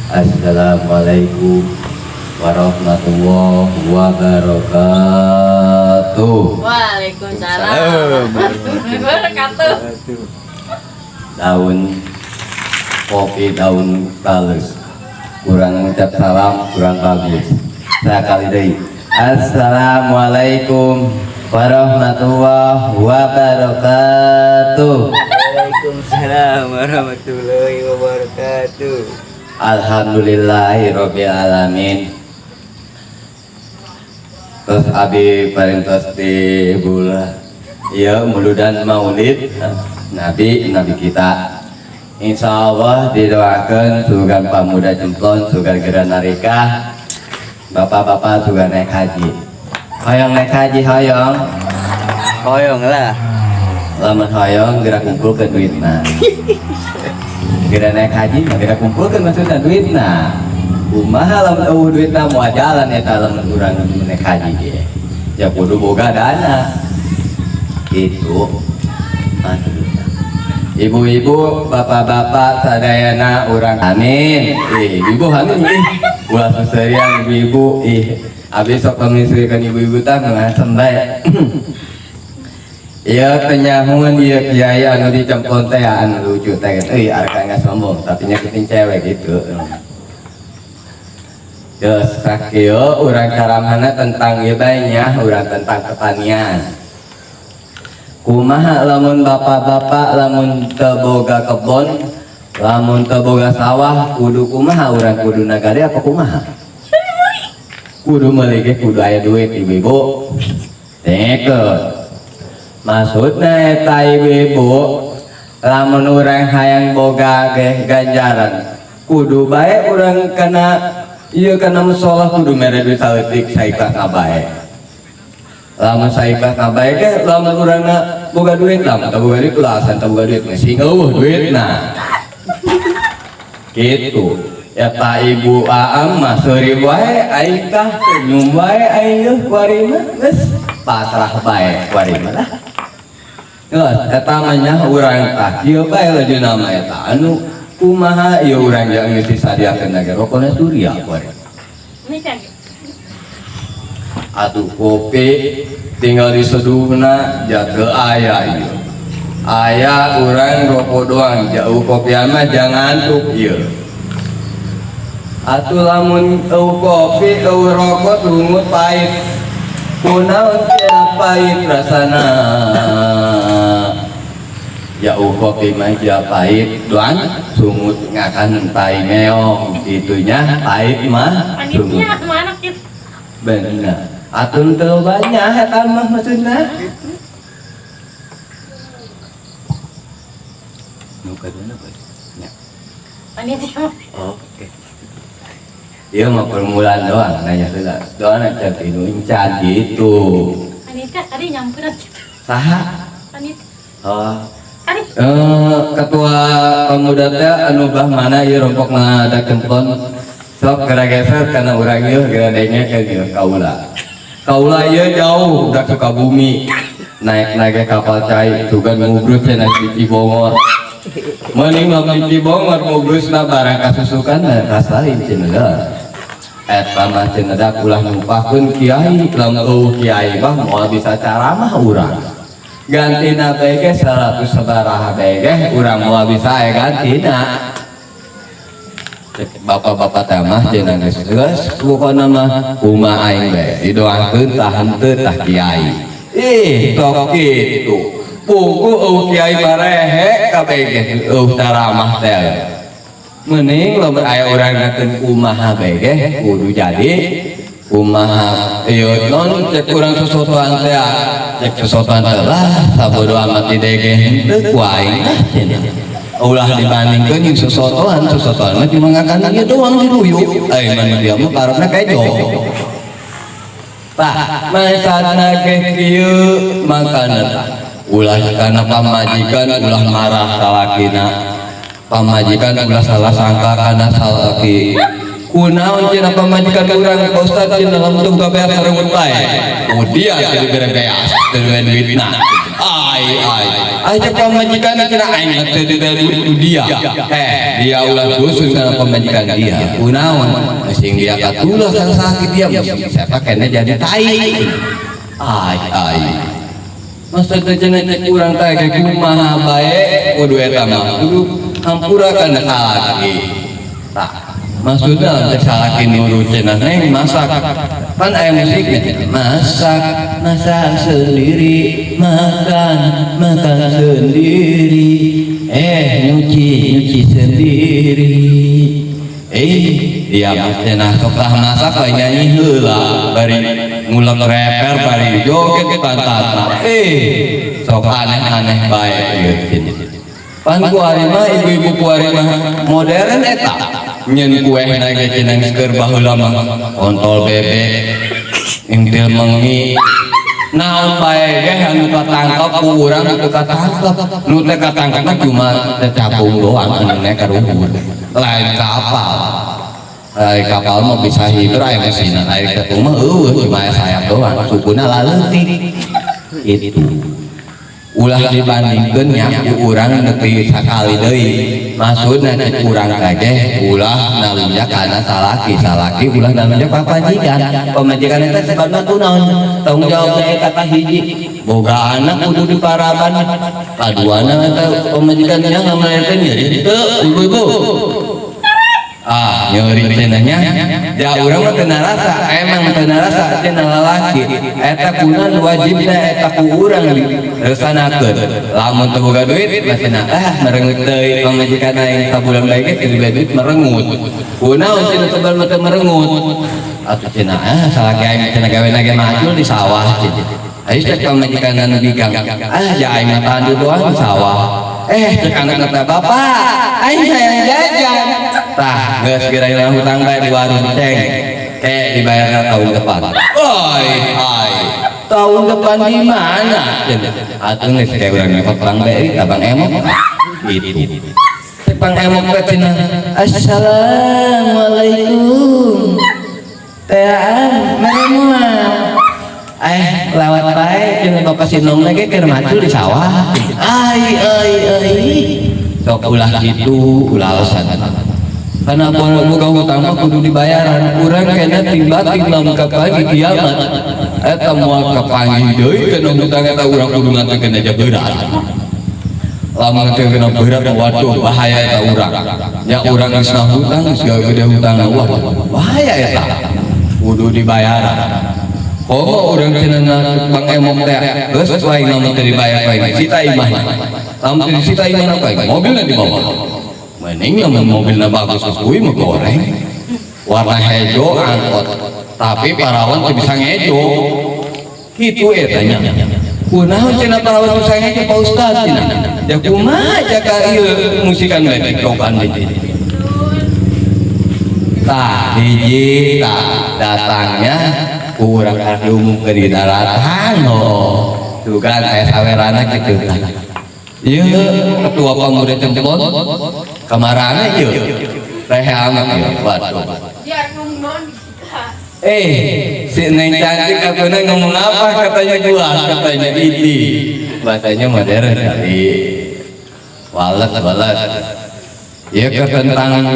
Assalamualaikum warahmatullahi wabarakatuh. Waalaikumsalam warahmatullahi wabarakatuh. Daun kopi, daun talus. Kurang ngucap salam, kurang bagus. Sekali deui. Assalamualaikum warahmatullahi wabarakatuh. Waalaikumsalam warahmatullahi wabarakatuh. Alhamdulillahirabbil alamin. Terus abi parintos di bulan ya muludan maulid nabi kita. Insya Allah didoakan sugan pamuda jemplon sugan geran narikah bapak-bapak sugan naik haji. Hoyong naik haji hoyong Hoyong lah. lamun hoyong gerak kumpul ke duitna. Gerak naik haji mah gerak kumpul kan maksudnya duitna. Kumaha lamun duitna moal jalan eta lamun urang naik haji ge. Ya kudu boga dana. Itu. Aduh. Ibu-ibu, bapak-bapak, sadayana urang amin. Ibu amin ih. Ulah seserian ibu-ibu ih. Abis sok pamisirkan ibu-ibu tah ngasem bae. Iya penyahun iya kiai anu dicemplon teh anu lucu teh arek nggak sombong tapi nyakitin cewek gitu. Terus sakieu urang karamana tentang ieu bae nya urang tentang pertanian. Kumaha lamun bapak-bapak lamun teu boga kebon, lamun teu boga sawah kudu kumaha urang kudu nagade apa kumaha? Kudu meuli ge kudu aya duit ibu-ibu. Teukeun. Maksudna eta ibu-ibu lamun urang hayang boga ge ganjaran kudu bae urang kana ieu kana mushola kudu mere duit saeutik saikah kabae. Lamun saikah kabae ge lamun urangna boga duit lamun teu boga duit ulasan teu boga duit sing eueuh duitna. Kitu. Eta ibu aam mah seuri wae aing tah senyum wae aing kuarima geus pasrah bae kuarima lah. Geus eta mah nya urang tah kieu bae lajeuna mah eta anu kumaha ieu urang yang geus disadiakeun ge rokona surya kuarima. Ini kan Atuh kopi tinggal diseduhna jaga aya ieu. Aya urang rokok doang jauh kopian mah jangan ngantuk ieu. Atuh lamun eueuh kopi eueuh rokok sungut pahit. Kunaon cenah pahit rasana? Jauh kopi mah ja pahit doang sungut ngakan tai meong itunya pahit mah sungut. panitia mana kita? Bener. Atuh teu banyak eta mah maksudna. Nu kaduna bae. Nya. Panitia. Oke. Iya mah permulaan doang nanya heula. Doana can inu incan gitu. Panitia tadi nyamperan kita. Saha? Panitia. Oh. Tadi Ketua pemuda teh anu bah mana ieu rompok ada kempon. Sok gara geser kana urang ieu gara denge ke ieu kaula. Kaula ieu jauh da Sukabumi. Naik kapal cai juga ngubrus cenah di Cibongor. Mending lamun Cibongor ngubrusna barang kasusukan ras lain cenah. Eta mah cenah ulah numpahkeun kiai lamun kiai mah moal bisa caramah urang. Gantina bae ge 100 sabaraha bae ge urang moal bisa aya gantina. Bapak-bapak teh mah cenah geus pokona mah kumaha aing bae didoakeun tahan teu tah kiai. Ih tok kitu. Pugu eueuh kiai barehe kabeh ge eueuh taramah teh. Mending lamun aya urang ngakeun kumaha bae ge kudu jadi kumaha ieu non cek urang sosotoan teh cek sosotoan teh lah sabodo amat di ge henteu ku aing ulah dibandingkeun jeung sosotoan mah cuma ngakan ieu doang diruyu ai mah dia mah parona kejo tah maesana ge kieu mangkana ulah kana pamajikan ulah marah salakina pamajikan ulah salah sangka kana salaki kunaon cenah pamajikan urang Pak Ustaz cenah dalam bentuk gabeas sareng bae kemudian jadi berebeas dengan duitna ai aja pemajikan cenah aing mah teu dia. Dia ulah dusun kana pemajikan dia. Kunaon? Masing dia katulah kan sakit dia mesti siapa kena jadi tai. Ai. Maksudna cenah urang teh ge kumaha bae kudu eta mah kudu hampura kana salaki. Tah, maksudna teh salaki nurut cenah neng masak. Pan aya musiknya cenah. Masak sendiri, makan sendiri. Nyuci sendiri. Dia cenah sok masak bae nyanyi heula bari ngulek reper bari joget pantatna. Sok aneh-aneh bae ieu cenah. Pan ku ari mah ibu-ibu ku ari mah modern eta. Nyen kueh na ge cenah keur baheula mah kontol bebek, intil mengi. Naon bae ge anu katangkep ku urang teu katangkep. Nu teh katangkepna cuma teh capung doang anu nek karuhur. Lain kapal. Lain kapal mah bisa hidur aya mesinna. Lain ketu mah eueuh cuma aya sayap doang. Sukuna laleutik. Itu. Ulah dibandingkeun nya ku urang nepi sakali deui. Maksudna cek urang teh ulah nalunjak kana salaki ulah nalunjak ka pamajikan. Pamajikan eta sebabna kunaon? Tanggung jawabna eta ka hiji. Boga anak kudu diparaban. Kaduana eta pamajikan nya ngamelikeun nyeri teu ibu-ibu. Nyeri cenahnya da urang mah teu narasa, emang teu narasa cenah lalaki. Eta kunaon wajibna eta ku urang diresanakeun. Lamun teu boga duit mah cenah merengut deui pamajikan aing sabulan bae ge teu duit merengut. Kunaon cenah sebal mah teu merengut. Atuh cenah salaki aing cenah gawena ge macul di sawah cenah. Aya cek pamajikan anu digang. Ja aing mah tandu doang di sawah. Cek anak teh bapak, aing hayang jajan. Tah, geus geura hutang bae di warung ceng. Dibayarna tahun depan. Tahun depan di mana? Atuh geus kayak urang hutang bae ka Bang Emok. Gitu. Bang Emok teh cenah, assalamualaikum. Teaan, meremuan. Lewat bae cenah bapak sinongna ge keur macul di sawah. Ai. Sok ulah kitu, ulah alasan. Karena boga hutang mah kudu dibayaran. Urang kena tiba-tiba ka pagi kiamat. Eta moal kapanggih deui kana hutang eta urang kudu ngantekeun aja berat. Lamun teu kena berat waduh bahaya eta urang. Nya urang geus hutang geus gede hutang waduh bahaya eta. Kudu dibayaran. Komo urang cenah Bang Emok teh geus wae namun teu dibayar wae sita imah. Lamun teu disita imah apa mobilna dibawa. Mending lamun mobilna bagus kuwi mah goreng. Warna hejo angkot. Tapi parawan teu bisa ngejo. Kitu eta nya. Kunaon cenah parawan teu bisa ngejo Pak Ustaz cenah. Ya kumaha jaka ieu musikan bae coban deui. Hiji datangnya urang diumum ke di daratan juga kayak sawerana gitu kan. Ketua pemuda Cempon kamarana rehe amat waduh. Si Neng cantik katanya ngomong apa? Katanya jual, katanya ini bahasanya modern kali. Walet. Ya ketentang